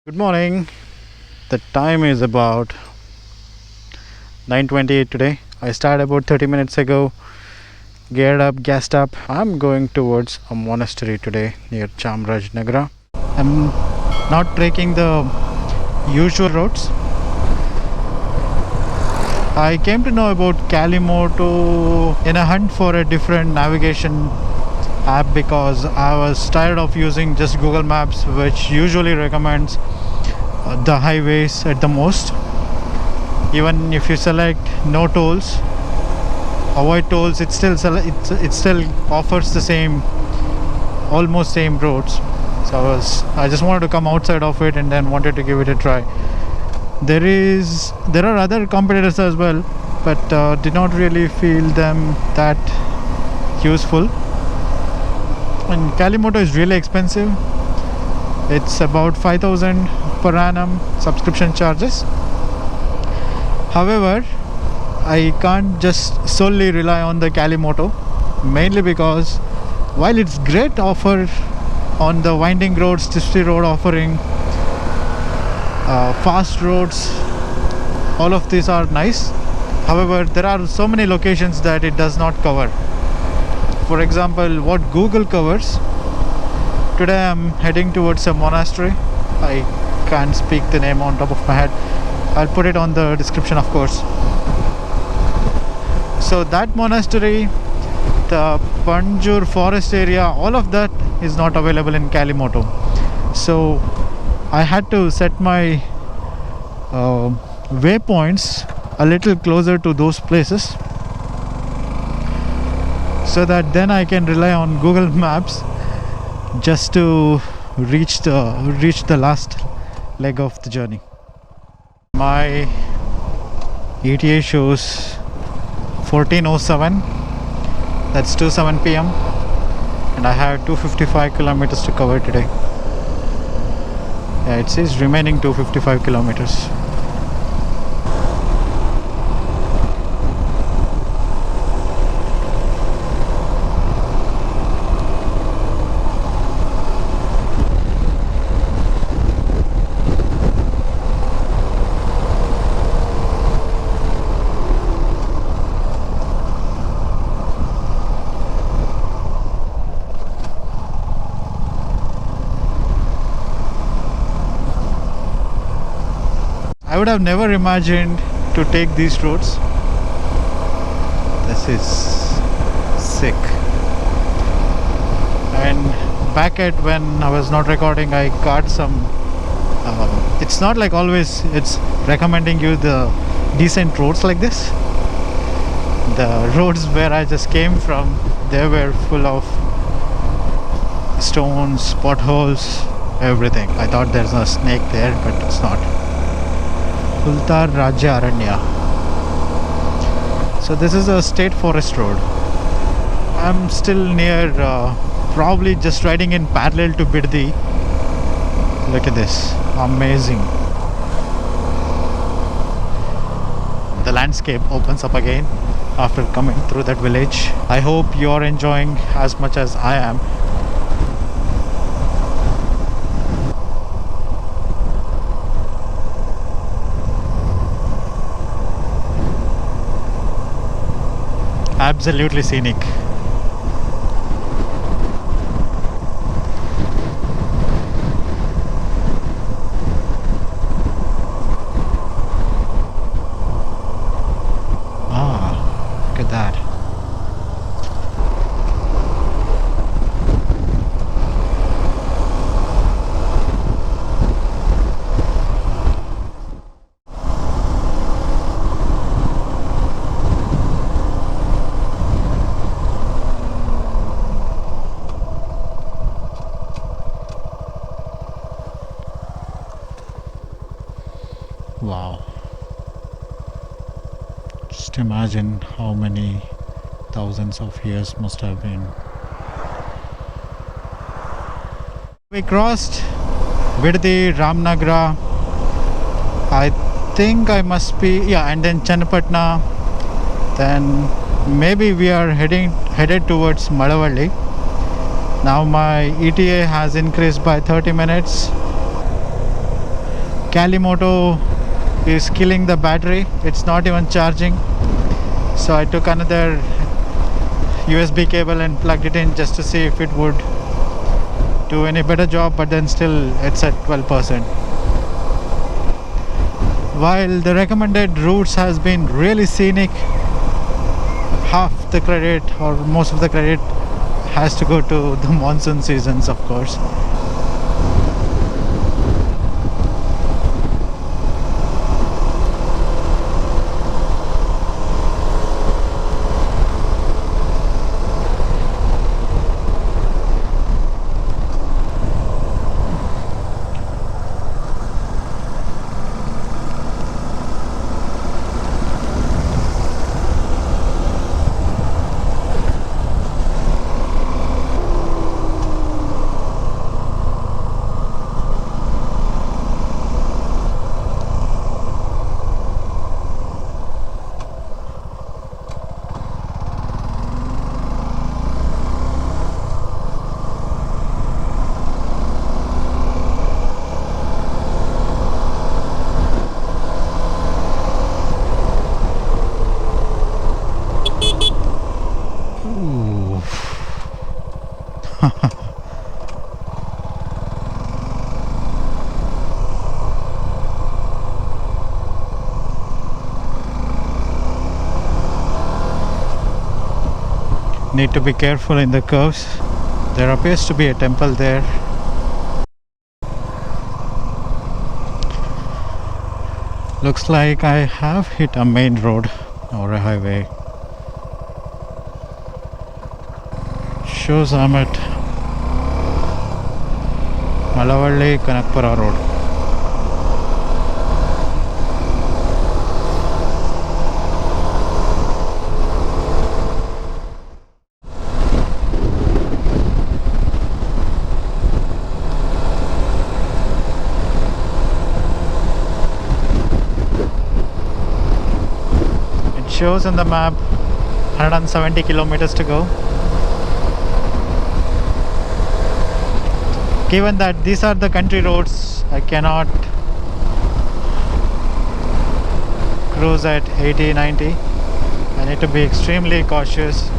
Good morning. The time is about 9:28 today. I started about 30 minutes ago. Geared up, gassed up. I'm going towards a monastery today near Chamrajnagar. I'm not taking the usual roads. I came to know about Calimoto in a hunt for a different navigation app because I was tired of using just Google Maps, which usually recommends the highways at the most. Even if you select no tolls, avoid tolls, it still offers the same, almost same roads. So I just wanted to come outside of it and then wanted to give it a try. There are other competitors as well, but did not really feel them that useful. And Calimoto is really expensive. It's about 5,000 per annum subscription charges. However, I can't just solely rely on the Calimoto, mainly because while it's great offer on the winding roads, Tipsy road offering fast roads, all of these are nice. However, there are so many locations that it does not cover. For example, what Google covers. Today I'm heading towards a monastery. I can't speak the name on top of my head. I'll put it on the description, of course. So that monastery, the Panjur forest area, all of that is not available in Calimoto. So I had to set my waypoints a little closer to those places, so that then I can rely on Google Maps just to reach the last leg of the journey. My ETA shows 14:07. That's 2:07 p.m. and I have 255 kilometers to cover today. Yeah, it says remaining 255 kilometers. I would have never imagined to take these roads. This is sick. And back at when I was not recording, I got some it's not like always it's recommending you the decent roads like this. The roads where I just came from, they were full of stones, potholes, everything. I thought there's a snake there, but it's not. Ultar Rajya Aranya. So this is a state forest road. I'm still near, probably just riding in parallel to Biddi. Look at this, amazing. The landscape opens up again after coming through that village. I hope you're enjoying as much as I am. Absolutely scenic. Look at that. Wow. Just imagine how many thousands of years must have been. We crossed Biddi, Ramnagara. I think I must be, yeah, and then Channapatna. Then maybe we are headed towards Madavalli. Now my ETA has increased by 30 minutes. Calimoto is killing the battery. It's not even charging. So I took another USB cable and plugged it in just to see if it would do any better job, but then still it's at 12%. While the recommended routes has been really scenic, half the credit or most of the credit has to go to the monsoon seasons, of course. Need to be careful in the curves. There appears to be a temple there. Looks like I have hit a main road or a highway. Shows I'm at Malavalli Kanakpura road. Shows on the map 170 kilometers to go. Given that these are the country roads, I cannot cruise at 80-90. I need to be extremely cautious.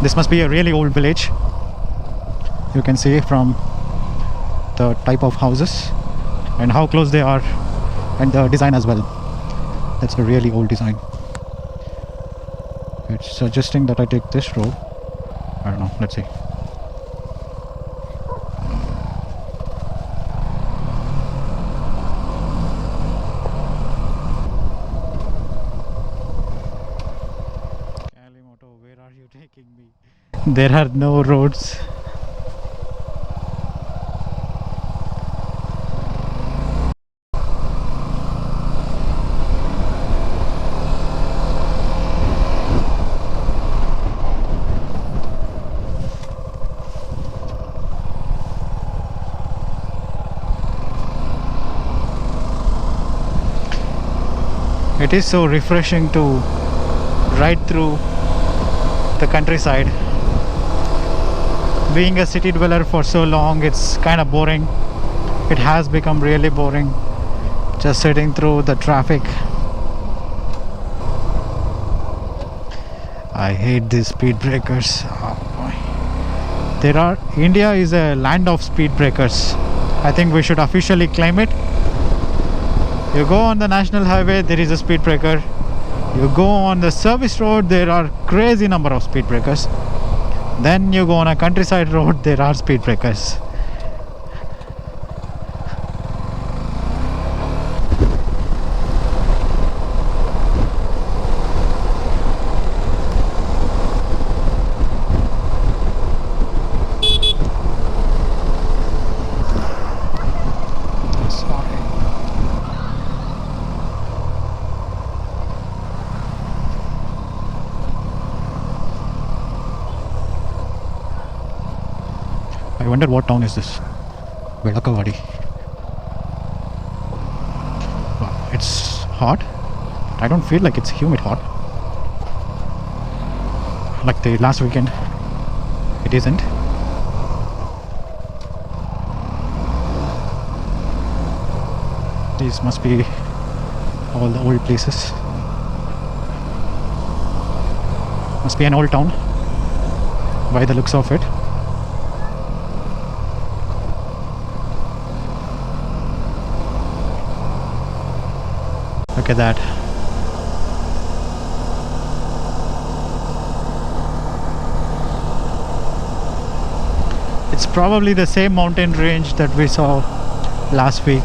This must be a really old village. You can see from the type of houses and how close they are, and the design as well. That's a really old design. It's suggesting that I take this road. I don't know, let's see. Calimoto, where are you taking me? There are no roads. It is so refreshing to ride through the countryside. Being a city dweller for so long, it's kind of boring. It has become really boring just sitting through the traffic. I hate these speed breakers. Oh boy. India is a land of speed breakers. I think we should officially claim it. You go on the national highway, there is a speed breaker. You go on the service road, there are crazy number of speed breakers. Then you go on a countryside road, there are speed breakers. I wonder what town is this? Belakavadi. Wow, it's hot. I don't feel like it's humid hot. Like the last weekend. It isn't. These must be all the old places. Must be an old town by the looks of it. Look at that. It's probably the same mountain range that we saw last week.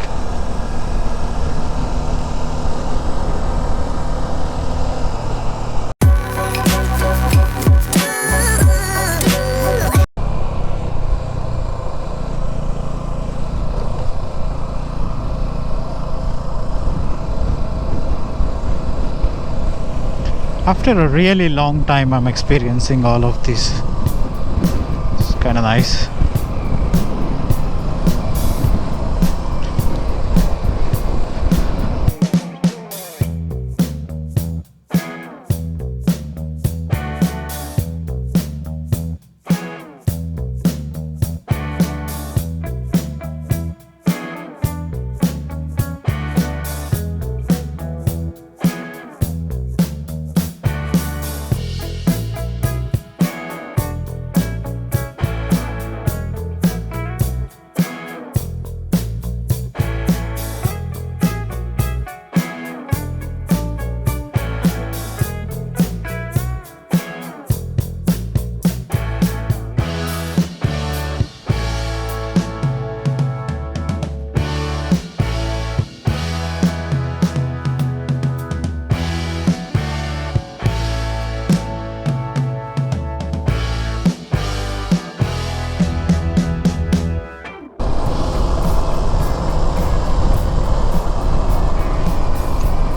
After a really long time, I'm experiencing all of this. It's kind of nice.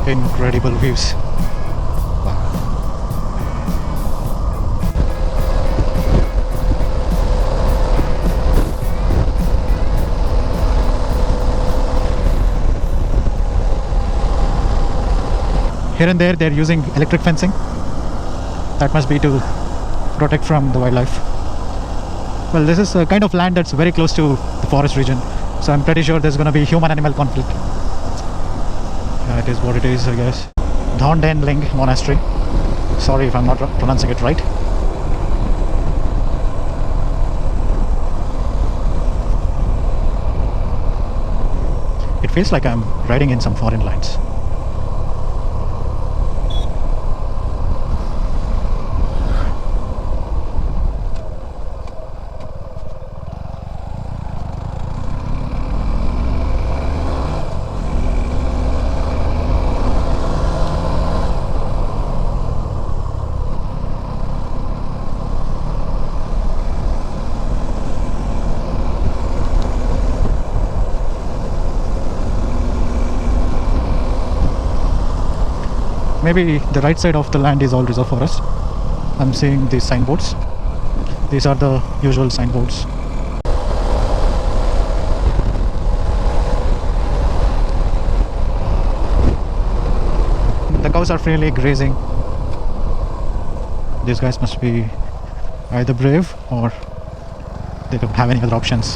Incredible views. Wow. Here and there they're using electric fencing. That must be to protect from the wildlife. Well, this is a kind of land that's very close to the forest region, so I'm pretty sure there's going to be human-animal conflict. It is what it is, I guess. Dhondenling Monastery. Sorry if I'm not pronouncing it right. It feels like I'm riding in some foreign lands. Maybe the right side of the land is all reserve forest. I'm seeing these signboards. These are the usual signboards. The cows are freely grazing. These guys must be either brave or they don't have any other options.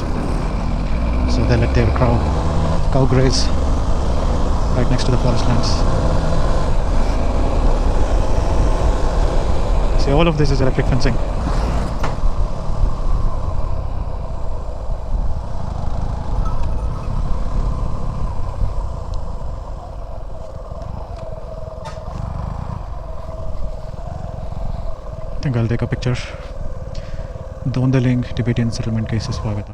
So they let their cow graze right next to the forest lands. See, all of this is electric fencing. I think I'll take a picture. Dhondenling Tibetan settlement cases ಸ್ವಾಗತ.